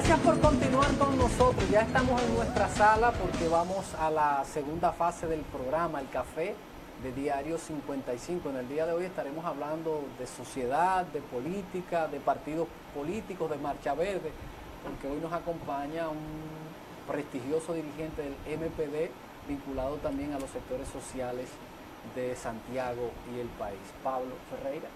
Gracias por continuar con nosotros. Ya estamos en nuestra sala porque vamos a la segunda fase del programa, el café de Diario 55. En el día de hoy estaremos hablando de sociedad, de política, de partidos políticos, de Marcha Verde, porque hoy nos acompaña un prestigioso dirigente del MPD, vinculado también a los sectores sociales de Santiago y el país, Pablo Ferreira.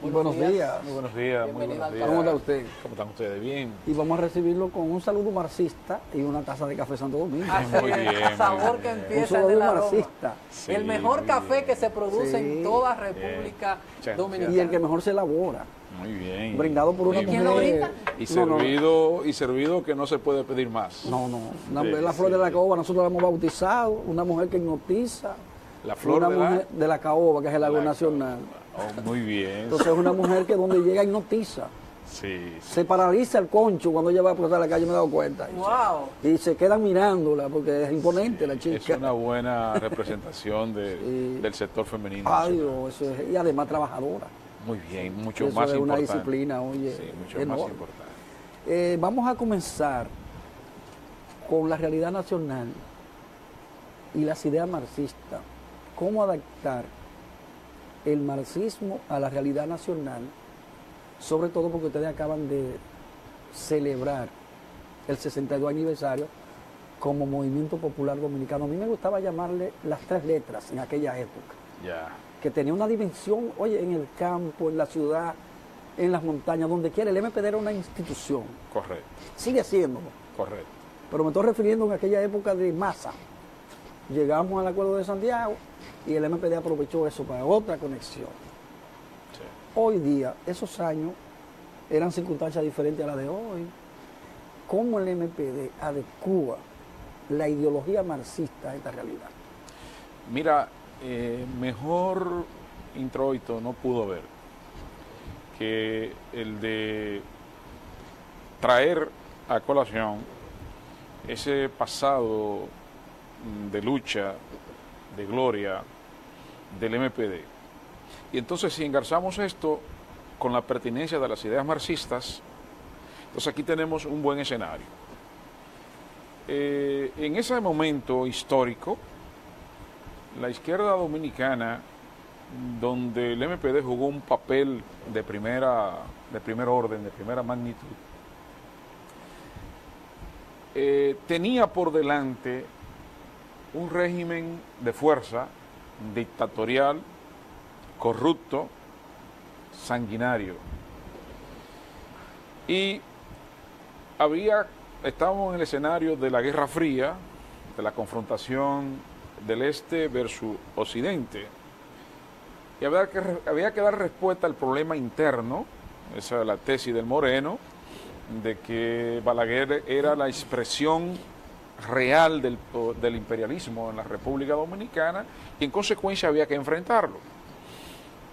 Buenos días. Muy buenos días, muy buenos días. ¿Cómo está usted? ¿Cómo están ustedes? Bien. Y vamos a recibirlo con un saludo marxista y una taza de café Santo Domingo. Muy bien, Sabor muy que bien. Un empieza saludo en el aroma. marxista. Sí, El mejor muy café bien. que se produce Sí. en toda República Bien. Dominicana. Y el que mejor se elabora. Muy bien. Brindado por una Muy ¿Quién bien. lo mujer. brinda? Y No, no. servido que no se puede pedir más. No, no. Sí, La flor sí. de la caoba, nosotros la hemos bautizado. Una mujer que hipnotiza. La flor una de la... mujer de la caoba, que es el árbol la- nacional. Oh, muy bien. Entonces es una mujer que donde llega hipnotiza. Sí, sí. Se paraliza el concho cuando ella va a cruzar la calle, me he dado cuenta. Wow. Y se quedan mirándola porque es imponente la Es chica. una buena representación Sí. del sector femenino. Ay, nacional. Dios, eso es- y además trabajadora. Muy bien, mucho Eso más es una importante. disciplina, oye, Sí, mucho enorme. más importante. Vamos a comenzar con la realidad nacional y las ideas marxistas. ¿Cómo adaptar el marxismo a la realidad nacional? Sobre todo porque ustedes acaban de celebrar el 62 aniversario como Movimiento Popular Dominicano. A mí me gustaba llamarle las tres letras en aquella época, Ya. que tenía una dimensión, oye, en el campo, en la ciudad, en las montañas, donde quiera. El MPD era una institución, Correcto, sigue siéndolo, correcto. pero me estoy refiriendo en aquella época de masa. Llegamos al Acuerdo de Santiago y el MPD aprovechó eso para otra conexión. Sí. Hoy día, esos años eran circunstancias diferentes a las de hoy. ¿Cómo el MPD adecua la ideología marxista a esta realidad? Mira, mejor introito no pudo haber que el de traer a colación ese pasado de lucha, de gloria del MPD. Y entonces si engarzamos esto con la pertinencia de las ideas marxistas, entonces aquí tenemos un buen escenario. En ese momento histórico, la izquierda dominicana, donde el MPD jugó un papel de primer orden, de primera magnitud, tenía por delante un régimen de fuerza dictatorial, corrupto, sanguinario. Y estábamos en el escenario de la Guerra Fría, de la confrontación del este versus occidente. Y había que dar respuesta al problema interno, esa es la tesis del Moreno, de que Balaguer era la expresión real del imperialismo en la República Dominicana y en consecuencia había que enfrentarlo.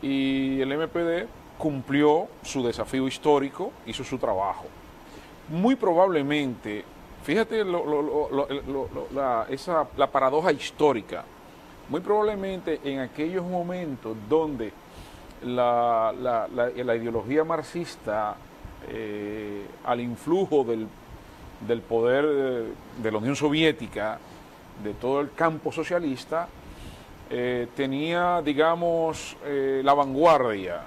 Y el MPD cumplió su desafío histórico, hizo su trabajo. Muy probablemente, fíjate la paradoja histórica, muy probablemente en aquellos momentos donde la ideología marxista, al influjo del poder de la Unión Soviética, de todo el campo socialista, tenía, digamos, la vanguardia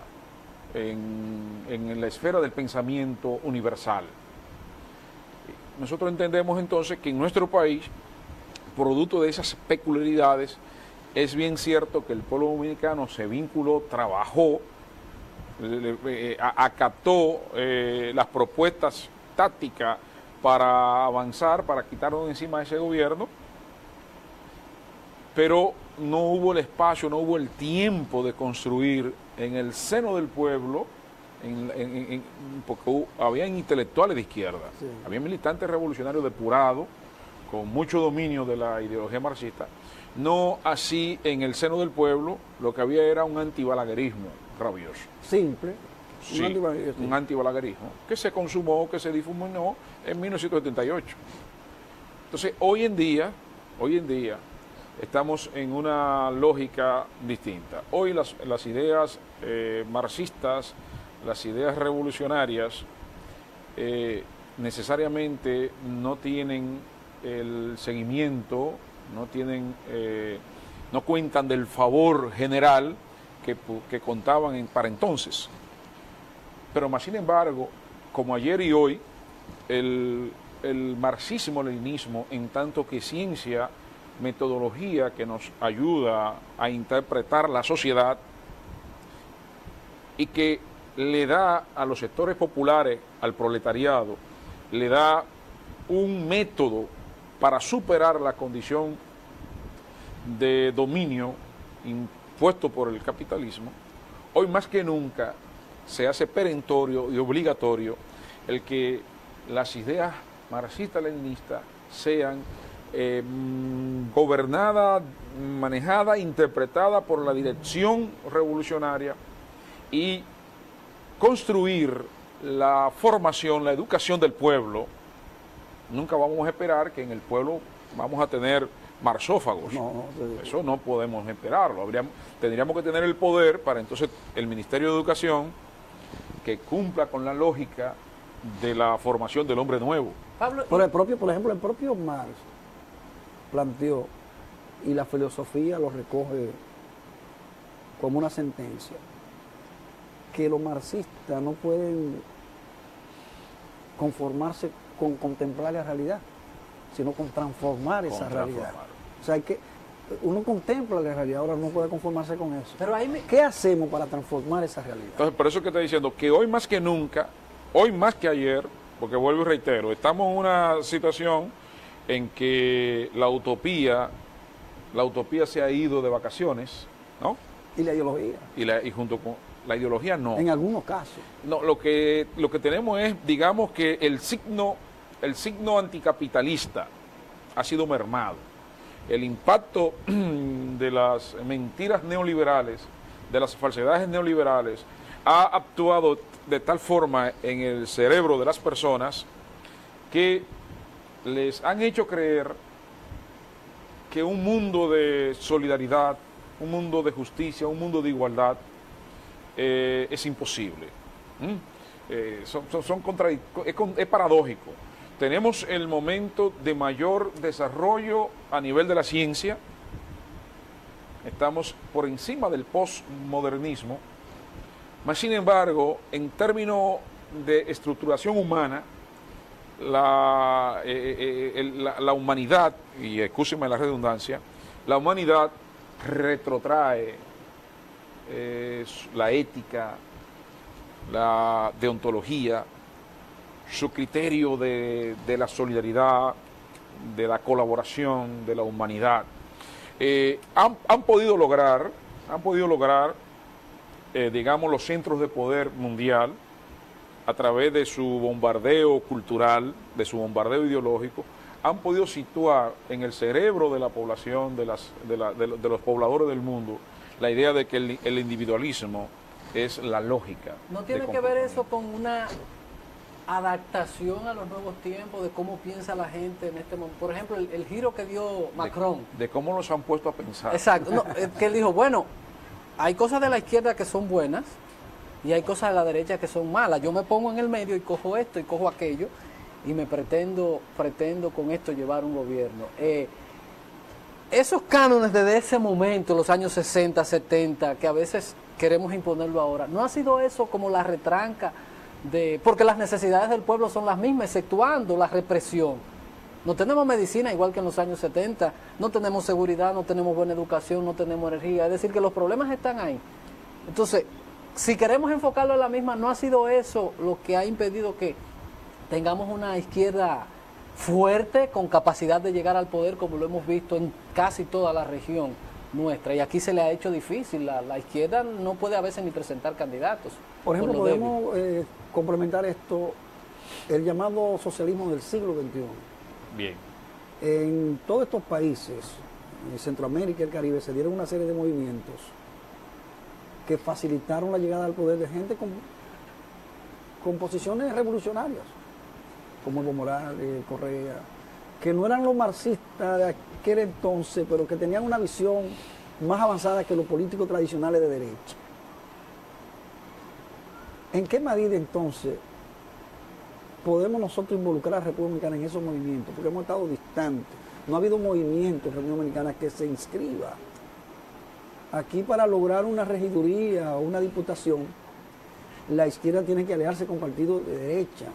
en la esfera del pensamiento universal. Nosotros entendemos entonces que en nuestro país, producto de esas peculiaridades, es bien cierto que el pueblo dominicano se vinculó, trabajó, acató las propuestas tácticas para avanzar, para quitarnos de encima de ese gobierno, pero no hubo el espacio, no hubo el tiempo de construir en el seno del pueblo, porque había intelectuales de izquierda, Sí. había militantes revolucionarios depurados, con mucho dominio de la ideología marxista, no así en el seno del pueblo, lo que había era un antibalaguerismo rabioso. Simple. Sí, Un antibalaguerismo. un antibalaguerismo que se consumó, que se difuminó en 1978. Entonces, hoy en día, estamos en una lógica distinta. Hoy las ideas marxistas, las ideas revolucionarias, necesariamente no tienen el seguimiento, no cuentan del favor general que contaban para entonces. Pero más sin embargo, como ayer y hoy, el marxismo-leninismo, en tanto que ciencia, metodología que nos ayuda a interpretar la sociedad y que le da a los sectores populares, al proletariado, le da un método para superar la condición de dominio impuesto por el capitalismo, hoy más que nunca se hace perentorio y obligatorio el que las ideas marxistas-leninistas sean gobernadas, manejadas, interpretadas por la dirección revolucionaria y construir la formación, la educación del pueblo. Nunca vamos a esperar que en el pueblo vamos a tener marxófagos. Eso no podemos esperarlo. Tendríamos que tener el poder para entonces el Ministerio de Educación que cumpla con la lógica de la formación del hombre nuevo. Pablo, por ejemplo, el propio Marx planteó, y la filosofía lo recoge como una sentencia, que los marxistas no pueden conformarse con contemplar la realidad, sino con transformar esa realidad. O sea, uno contempla la realidad, ahora no puede conformarse con eso. Pero ¿Qué hacemos para transformar esa realidad? Entonces, por eso que estoy diciendo que hoy más que nunca, hoy más que ayer, porque vuelvo y reitero, estamos en una situación en que la utopía se ha ido de vacaciones, ¿no? Y la ideología. Y junto con la ideología no. En algunos casos. No, lo que tenemos es, digamos que el signo anticapitalista ha sido mermado. El impacto de las mentiras neoliberales, de las falsedades neoliberales, ha actuado de tal forma en el cerebro de las personas que les han hecho creer que un mundo de solidaridad, un mundo de justicia, un mundo de igualdad es imposible. Es paradójico. Tenemos el momento de mayor desarrollo a nivel de la ciencia, estamos por encima del postmodernismo, mas sin embargo, en términos de estructuración humana, la humanidad, y excúsenme la redundancia, la humanidad retrotrae la ética, la deontología, su criterio de la solidaridad, de la colaboración, de la humanidad. Han podido lograr, digamos, los centros de poder mundial, a través de su bombardeo cultural, de su bombardeo ideológico, han podido situar en el cerebro de la población, de los pobladores del mundo, la idea de que el individualismo es la lógica. ¿No tiene que ver eso con una adaptación a los nuevos tiempos, de cómo piensa la gente en este momento? Por ejemplo, el giro que dio Macron. De cómo los han puesto a pensar. Exacto. No, que él dijo, bueno, hay cosas de la izquierda que son buenas y hay cosas de la derecha que son malas. Yo me pongo en el medio y cojo esto y cojo aquello y me pretendo con esto llevar un gobierno. Esos cánones desde ese momento, los años 60, 70, que a veces queremos imponerlo ahora, ¿no ha sido eso como la retranca porque las necesidades del pueblo son las mismas, exceptuando la represión? No tenemos medicina igual que en los años 70, no tenemos seguridad, no tenemos buena educación, no tenemos energía, es decir, que los problemas están ahí. Entonces, si queremos enfocarlo en la misma, ¿no ha sido eso lo que ha impedido que tengamos una izquierda fuerte, con capacidad de llegar al poder, como lo hemos visto en casi toda la región nuestra? Y aquí se le ha hecho difícil, la izquierda no puede a veces ni presentar candidatos. Por ejemplo, podemos complementar esto, el llamado socialismo del siglo XXI. Bien. En todos estos países, en Centroamérica y el Caribe, se dieron una serie de movimientos que facilitaron la llegada al poder de gente con posiciones revolucionarias, como Evo Morales, Correa, que no eran los marxistas de aquel entonces, pero que tenían una visión más avanzada que los políticos tradicionales de derecha. ¿En qué medida entonces podemos nosotros involucrar a la República Dominicana en esos movimientos? Porque hemos estado distantes. No ha habido movimiento en la República Dominicana que se inscriba. Aquí, para lograr una regiduría o una diputación, la izquierda tiene que aliarse con partidos de derecha,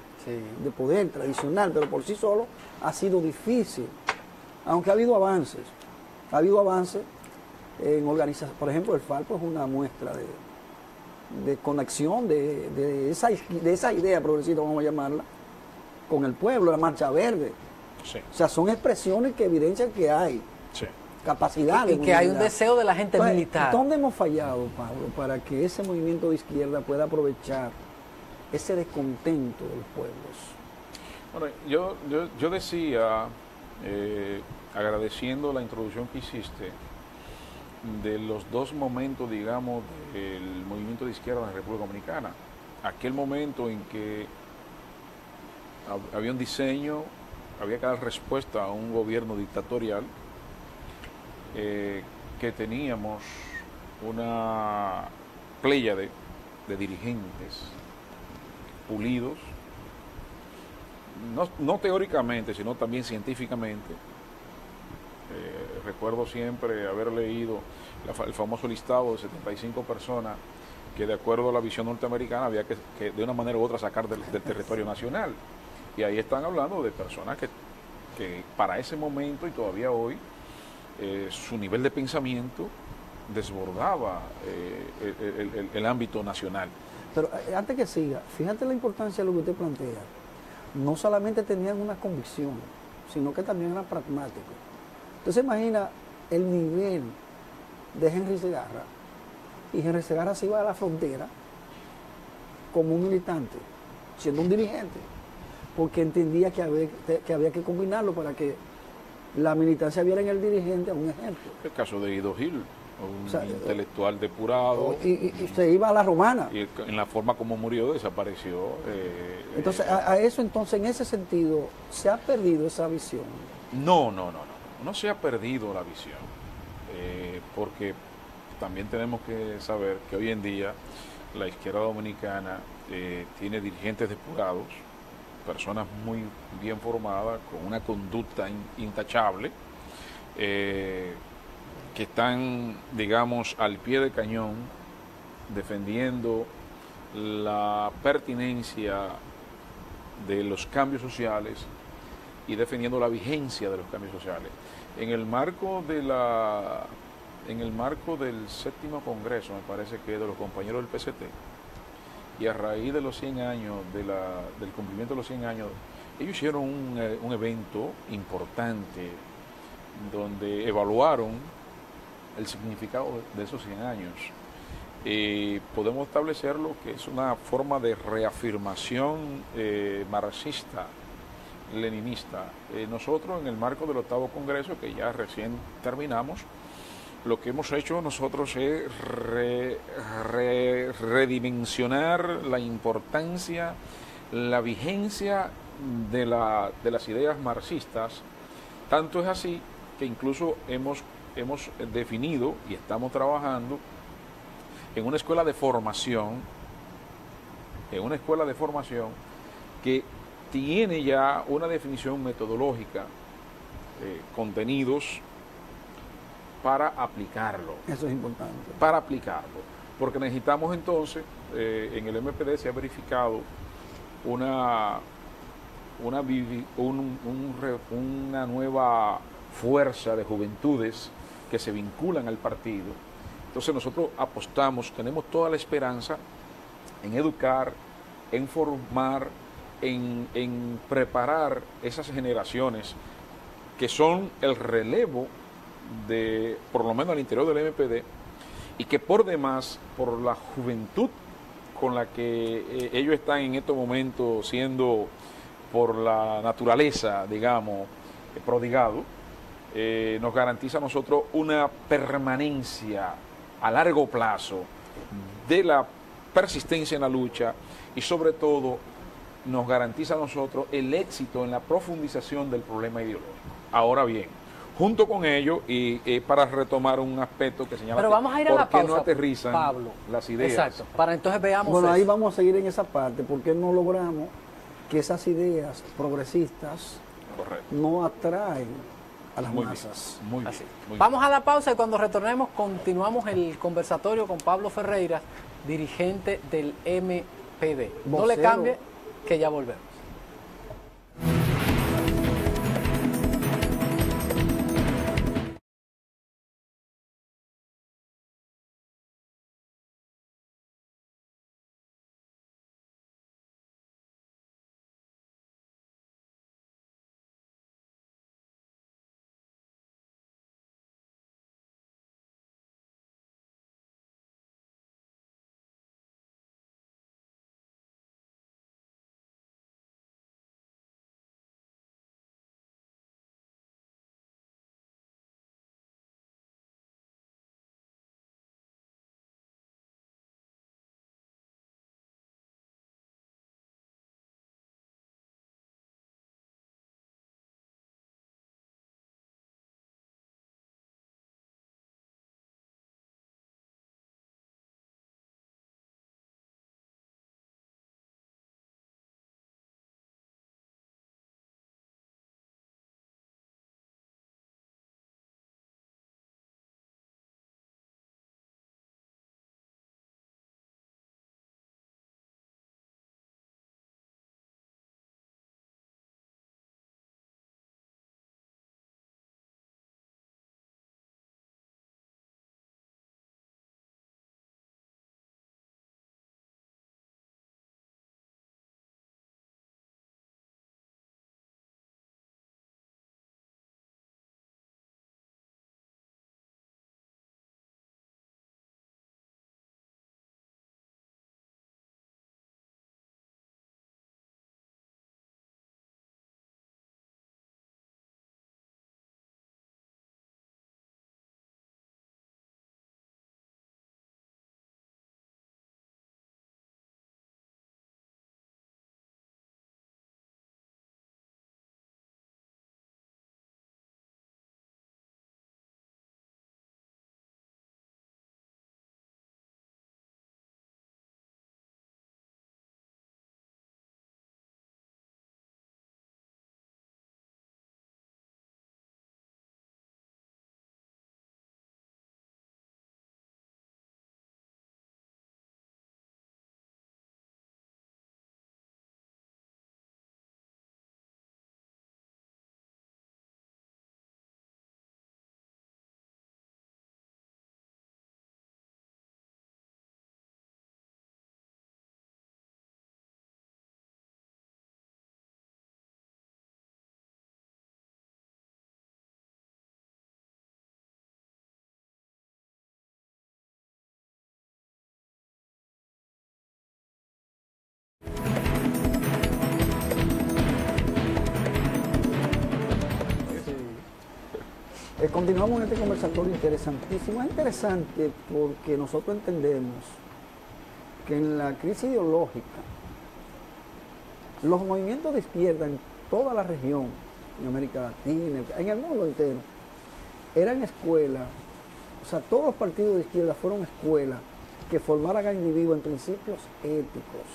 de poder tradicional, pero por sí solo ha sido difícil. Aunque ha habido avances. Ha habido avances en organización. Por ejemplo, el Falpo es una muestra de conexión de esa idea progresista, vamos a llamarla, con el pueblo, la Marcha Verde. Sí. O sea, son expresiones que evidencian que hay capacidad. Y que hay un deseo de la gente militar. ¿Dónde hemos fallado, Pablo, para que ese movimiento de izquierda pueda aprovechar ese descontento de los pueblos? Bueno, yo decía, agradeciendo la introducción que hiciste, de los dos momentos, digamos, del movimiento de izquierda en la República Dominicana. Aquel momento en que había un diseño, había que dar respuesta a un gobierno dictatorial, que teníamos una pléyade de dirigentes pulidos, no teóricamente, sino también científicamente. Recuerdo siempre haber leído el famoso listado de 75 personas que, de acuerdo a la visión norteamericana, había que de una manera u otra sacar del territorio nacional. Y ahí están hablando de personas que para ese momento y todavía hoy, su nivel de pensamiento desbordaba el ámbito nacional. Pero antes que siga, fíjate la importancia de lo que usted plantea. No solamente tenían una convicción, sino que también eran pragmáticos. Entonces imagina el nivel de Henry Segarra. Y Henry Segarra se iba a la frontera como un militante, siendo un dirigente, porque entendía que había que combinarlo para que la militancia viera en el dirigente un ejemplo. El caso de Guido Gil, un intelectual depurado. Y se iba a la romana. Y en la forma como murió desapareció. Entonces, a eso, entonces, en ese sentido, ¿se ha perdido esa visión? No se ha perdido la visión, porque también tenemos que saber que hoy en día la izquierda dominicana tiene dirigentes depurados, personas muy bien formadas, con una conducta intachable, que están, digamos, al pie de cañón, defendiendo la pertinencia de los cambios sociales y defendiendo la vigencia de los cambios sociales. En el marco del séptimo congreso, me parece que de los compañeros del PCT, y a raíz de los 100 años, del cumplimiento de los 100 años, ellos hicieron un evento importante donde evaluaron el significado de esos 100 años. Podemos establecerlo que es una forma de reafirmación marxista, leninista. Nosotros, en el marco del 8º Congreso, que ya recién terminamos, lo que hemos hecho nosotros es redimensionar la importancia, la vigencia de las ideas marxistas. Tanto es así que incluso hemos definido y estamos trabajando en una escuela de formación, que tiene ya una definición metodológica, contenidos para aplicarlo. Eso es importante. Para aplicarlo. Porque necesitamos entonces, en el MPD se ha verificado una nueva fuerza de juventudes que se vinculan al partido. Entonces nosotros apostamos, tenemos toda la esperanza en educar, en formar, en preparar esas generaciones que son el relevo por lo menos al interior del MPD, y que por demás, por la juventud con la que ellos están en estos momentos siendo, por la naturaleza, digamos, prodigado, nos garantiza a nosotros una permanencia a largo plazo de la persistencia en la lucha, y sobre todo nos garantiza a nosotros el éxito en la profundización del problema ideológico. Ahora bien, junto con ello, y para retomar un aspecto que señala, pero vamos a ir a la pausa, no aterrizan, Pablo, las ideas. Exacto, para entonces veamos bueno, eso. Ahí vamos a seguir en esa parte, porque no logramos que esas ideas progresistas Correcto. no atraen a las Muy masas. bien, muy bien, Así. muy bien. Vamos a la pausa y cuando retornemos continuamos el conversatorio con Pablo Ferreira, dirigente del MPD. No le Vocero. cambie, que ya volvemos. Continuamos en este conversatorio interesantísimo. Es interesante porque nosotros entendemos que en la crisis ideológica, los movimientos de izquierda en toda la región, en América Latina, en el mundo entero, eran escuelas, o sea, todos los partidos de izquierda fueron escuelas que formaran a individuos en principios éticos,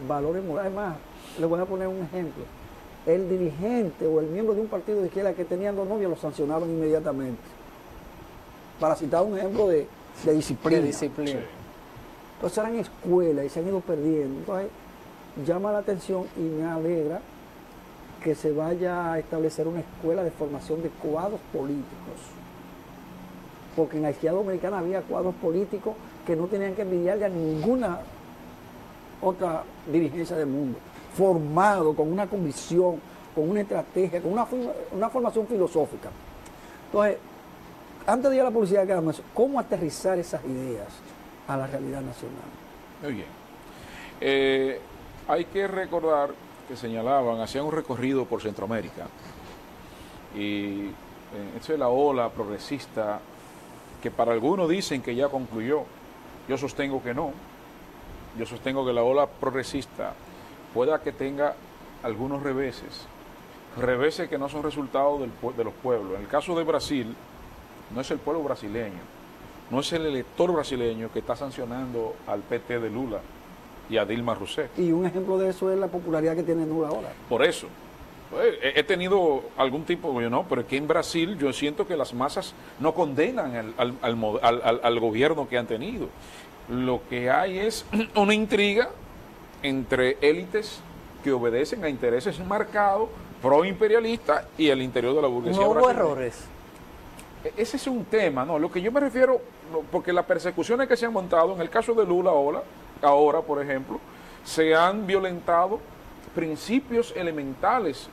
valores morales. Además, les voy a poner un ejemplo. El dirigente o el miembro de un partido de izquierda que tenía dos novios lo sancionaban inmediatamente. Para citar un ejemplo de disciplina. De disciplina. Sí. Entonces eran escuelas y se han ido perdiendo. Entonces llama la atención y me alegra que se vaya a establecer una escuela de formación de cuadros políticos. Porque en la izquierda dominicana había cuadros políticos que no tenían que envidiarle a ninguna otra dirigencia del mundo, formado con una convicción, con una estrategia, con una formación filosófica. Entonces, antes de ir a la publicidad, ¿cómo aterrizar esas ideas a la realidad nacional? Muy bien. Hay que recordar que señalaban, hacían un recorrido por Centroamérica y esto es la ola progresista que para algunos dicen que ya concluyó. Yo sostengo que no. Yo sostengo que la ola progresista pueda que tenga algunos reveses que no son resultado de los pueblos. En el caso de Brasil, no es el pueblo brasileño, no es el elector brasileño que está sancionando al PT de Lula, y a Dilma Rousseff. Y un ejemplo de eso es la popularidad que tiene Lula ahora. Por eso, he tenido algún tipo, pero es que en Brasil yo siento que las masas no condenan al gobierno que han tenido. Lo que hay es una intriga entre élites que obedecen a intereses marcados, pro-imperialistas y el interior de la burguesía ¿No hubo brasileña. errores? Ese es un tema, ¿no? Lo que yo me refiero, porque las persecuciones que se han montado, en el caso de Lula ahora, por ejemplo, se han violentado principios elementales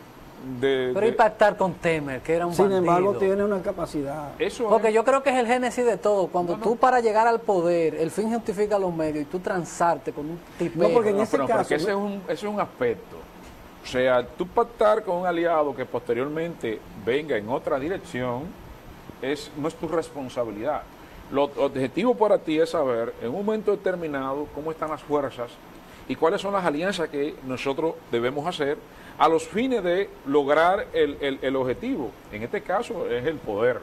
Pero impactar con Temer, que era un Sin bandido. embargo, tiene una capacidad. Porque yo creo que es el génesis de todo. Cuando tú para llegar al poder, el fin justifica los medios y tú transarte con un tipo. No, porque en ese caso... Porque ese es un aspecto. O sea, tú pactar con un aliado que posteriormente venga en otra dirección, no es tu responsabilidad. Lo objetivo para ti es saber en un momento determinado cómo están las fuerzas y cuáles son las alianzas que nosotros debemos hacer a los fines de lograr el objetivo. En este caso es el poder.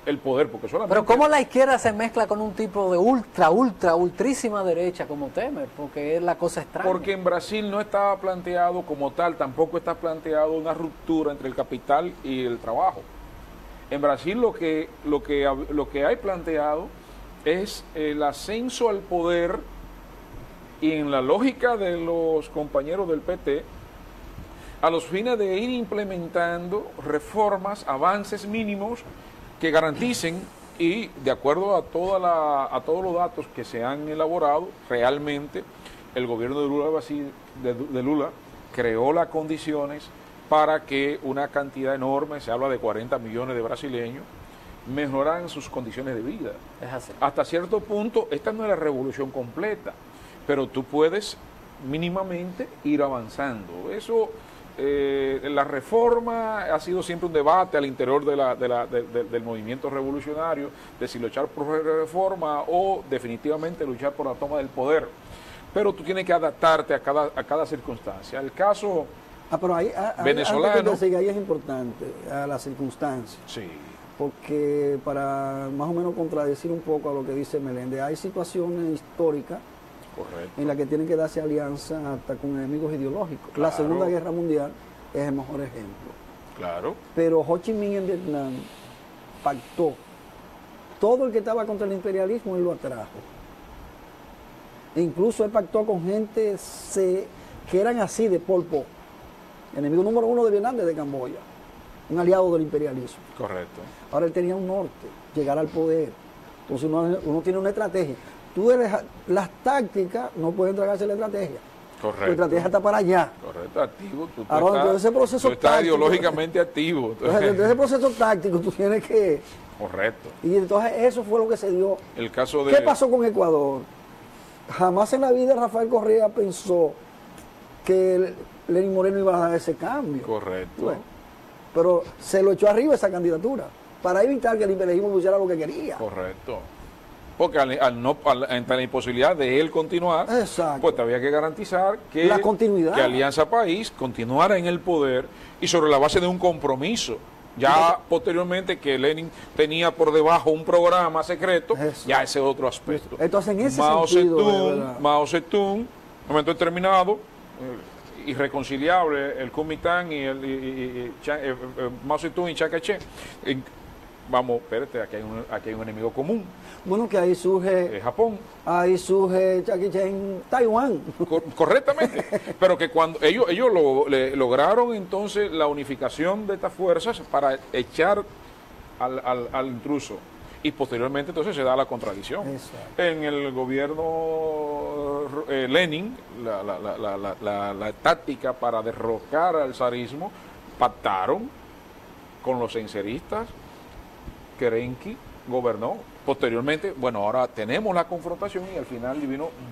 El poder, porque solamente... Pero ¿cómo la izquierda se mezcla con un tipo de ultrísima derecha como Temer? Porque es la cosa extraña. Porque en Brasil no estaba planteado como tal, tampoco está planteado una ruptura entre el capital y el trabajo. En Brasil lo que hay planteado es el ascenso al poder, y en la lógica de los compañeros del PT, a los fines de ir implementando reformas, avances mínimos que garanticen, y de acuerdo a todos los datos que se han elaborado, realmente el gobierno de Lula creó las condiciones para que una cantidad enorme, se habla de 40 millones de brasileños, mejoraran sus condiciones de vida. Es así. Hasta cierto punto, esta no es la revolución completa, pero tú puedes mínimamente ir avanzando. Eso, la reforma ha sido siempre un debate al interior del movimiento revolucionario, de si luchar por reforma o definitivamente luchar por la toma del poder. Pero tú tienes que adaptarte a cada circunstancia. El caso... pero ahí venezolano. Ahí es importante, a las circunstancias. Sí. Porque para más o menos contradecir un poco a lo que dice Meléndez, hay situaciones históricas en las que tienen que darse alianzas hasta con enemigos ideológicos. Claro. La Segunda Guerra Mundial es el mejor ejemplo. Claro. Pero Ho Chi Minh en Vietnam pactó. Todo el que estaba contra el imperialismo, él lo atrajo. E incluso él pactó con gente que eran así de Pol Pot, enemigo número 1 de Vietnam desde Camboya, un aliado del imperialismo. Correcto. Ahora él tenía un norte, llegar al poder. Entonces uno tiene una estrategia. Las tácticas no pueden tragarse la estrategia. Correcto. La estrategia está para allá. Correcto, activo. Ahora, entonces ese proceso tú estás táctico, ideológicamente activo. Entonces ese proceso táctico tú tienes que... Correcto. Y entonces eso fue lo que se dio. El caso de... ¿Qué pasó con Ecuador? Jamás en la vida Rafael Correa pensó que Lenín Moreno iba a dar ese cambio. Correcto. Bueno, pero se lo echó arriba esa candidatura para evitar que el imperialismo pusiera lo que quería. Correcto. Porque ante la imposibilidad de él continuar, exacto, pues había que garantizar que la continuidad, que Alianza País continuara en el poder y sobre la base de un compromiso. Ya posteriormente que Lenin tenía por debajo un programa secreto, eso, ya ese otro aspecto. Entonces en ese sentido, Mao Zedong, momento determinado, irreconciliable, el Kuomintang Mao Zedong y Chiang Kai-shek. Vamos, espérate, aquí hay un enemigo común. Bueno, que ahí surge Japón. Ahí surge Chiang Kai-shek en Taiwán. Correctamente. Pero que cuando ellos lograron entonces la unificación de estas fuerzas para echar al intruso. Y posteriormente entonces se da la contradicción. Exacto. En el gobierno Lenin, la táctica para derrocar al zarismo, pactaron con los enceristas. Kerensky gobernó. Posteriormente, bueno, ahora tenemos la confrontación y al final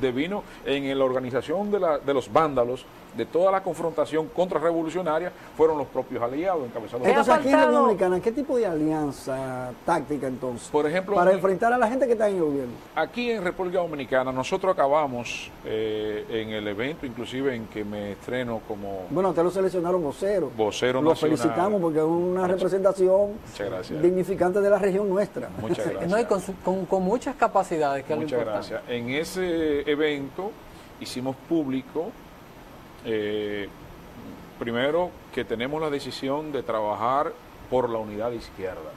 devino en la organización de los vándalos, de toda la confrontación contrarrevolucionaria, fueron los propios aliados encabezados. Entonces aquí en la República Dominicana, ¿qué tipo de alianza táctica entonces? Por ejemplo, para enfrentar a la gente que está en el gobierno. Aquí en República Dominicana nosotros acabamos en el evento, inclusive en que me estreno como... Bueno, ustedes lo seleccionaron vocero. Vocero lo nacional. Felicitamos porque es una representación dignificante de la región nuestra. Muchas gracias. No, y con muchas capacidades. Que muchas gracias. En ese evento hicimos público, primero, que tenemos la decisión de trabajar por la unidad de izquierda,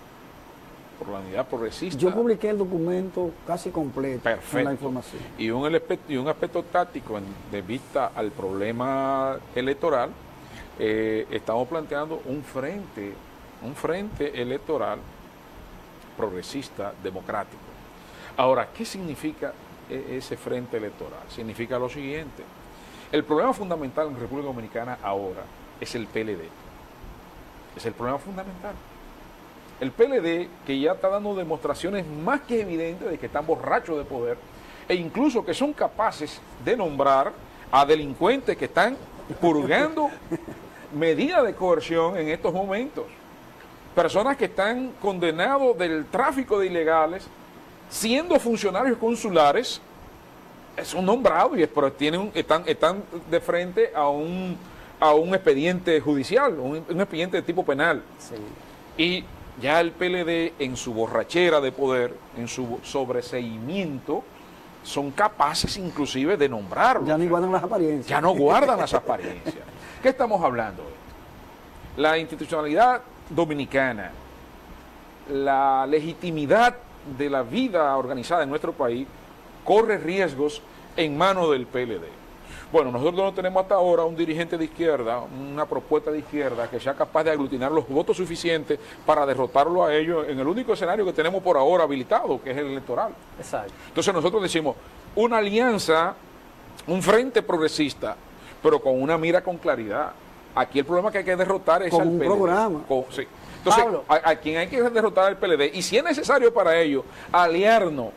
por la unidad progresista. Yo publiqué el documento casi completo. Perfecto. Con la información. Y un aspecto táctico de vista al problema electoral, estamos planteando un frente electoral progresista democrático. Ahora, ¿qué significa ese frente electoral? Significa lo siguiente: el problema fundamental en República Dominicana ahora es el PLD. Es el problema fundamental. El PLD, que ya está dando demostraciones más que evidentes de que están borrachos de poder, e incluso que son capaces de nombrar a delincuentes que están purgando medidas de coerción en estos momentos. Personas que están condenados del tráfico de ilegales, siendo funcionarios consulares, son nombrados y pero están de frente a un expediente judicial, un expediente de tipo penal. Sí. Y ya el PLD, en su borrachera de poder, en su sobreseimiento, son capaces inclusive de nombrarlos. Ya ni guardan las apariencias. Ya no guardan las apariencias. ¿Qué estamos hablando? La institucionalidad dominicana, la legitimidad de la vida organizada en nuestro país corre riesgos en manos del PLD. Bueno, nosotros no tenemos hasta ahora un dirigente de izquierda, una propuesta de izquierda que sea capaz de aglutinar los votos suficientes para derrotarlo a ellos en el único escenario que tenemos por ahora habilitado, que es el electoral. Exacto. Entonces nosotros decimos, una alianza, un frente progresista, pero con una mira con claridad. Aquí el problema que hay que derrotar es con al un PLD. programa. Sí. Entonces, Pablo, a quien hay que derrotar al PLD, y si es necesario para ello, aliarnos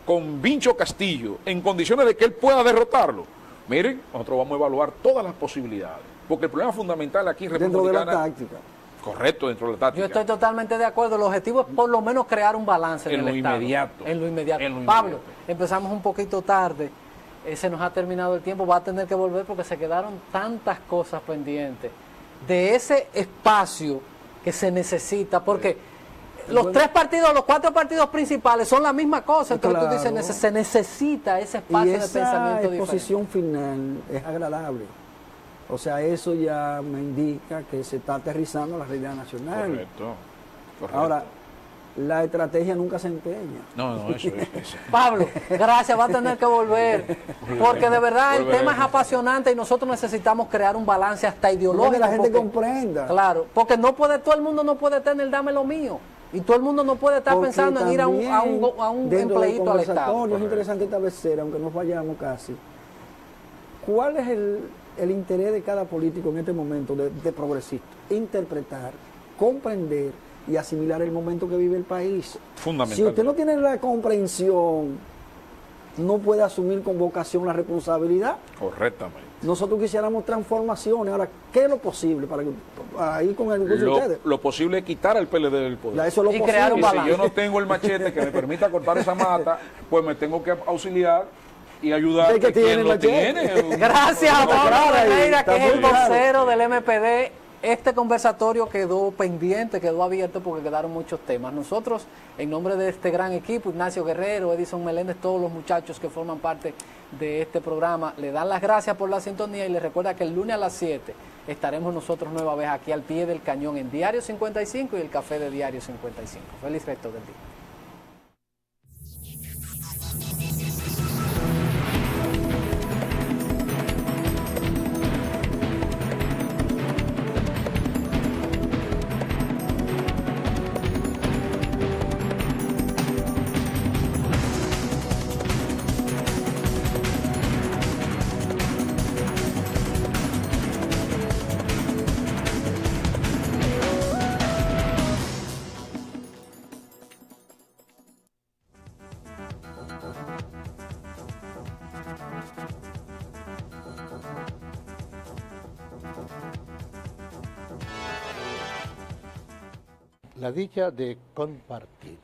con Vincho Castillo en condiciones de que él pueda derrotarlo. Miren, nosotros vamos a evaluar todas las posibilidades, porque el problema fundamental aquí en República Dentro de la Dominicana, táctica. correcto, dentro de la táctica. yo estoy totalmente de acuerdo. El objetivo es por lo menos crear un balance En en lo el Estado. inmediato. En lo inmediato. En lo Pablo, inmediato. empezamos un poquito tarde. Se nos ha terminado el tiempo. Va a tener que volver porque se quedaron tantas cosas pendientes de ese espacio que se necesita. Porque los tres partidos, los cuatro partidos principales son la misma cosa. Entonces Claro. tú dices, se necesita ese Y espacio de esa pensamiento diferente. exposición final es agradable. O sea, eso ya me indica que se está aterrizando la realidad nacional. Correcto. Ahora, la estrategia nunca se empeña. No, eso es. Pablo, gracias, va a tener que volver, porque de verdad el tema es apasionante y nosotros necesitamos crear un balance hasta ideológico. Que la gente porque- comprenda. Claro, porque no puede, todo el mundo no puede tener dame lo mío, y todo el mundo no puede estar Porque pensando en ir a un también, dentro del empleíto al Estado. conversatorio, es interesante establecer, aunque nos vayamos casi, cuál es el interés de cada político en este momento de progresista. Interpretar, comprender y asimilar el momento que vive el país. Fundamental. Si usted no tiene la comprensión, no puede asumir con vocación la responsabilidad. Correctamente. Nosotros quisiéramos transformaciones. Ahora, ¿qué es lo posible para que ahí con el discurso de ustedes? Lo posible es quitar al PLD del poder. Ya, eso es lo Y posible. crear un Y balance. si yo no tengo el machete que me permita cortar esa mata, pues me tengo que auxiliar y ayudar El que a quien tiene el lo machete. tiene. Gracias a Está Pablo claro ahí, Ferreira, está que es el muy claro. vocero del MPD. Este conversatorio quedó pendiente, quedó abierto porque quedaron muchos temas. Nosotros, en nombre de este gran equipo, Ignacio Guerrero, Edison Meléndez, todos los muchachos que forman parte de este programa, le dan las gracias por la sintonía y les recuerda que el lunes a las 7 estaremos nosotros nueva vez aquí al pie del cañón en Diario 55 y el café de Diario 55. Feliz resto del día. La dicha de compartir.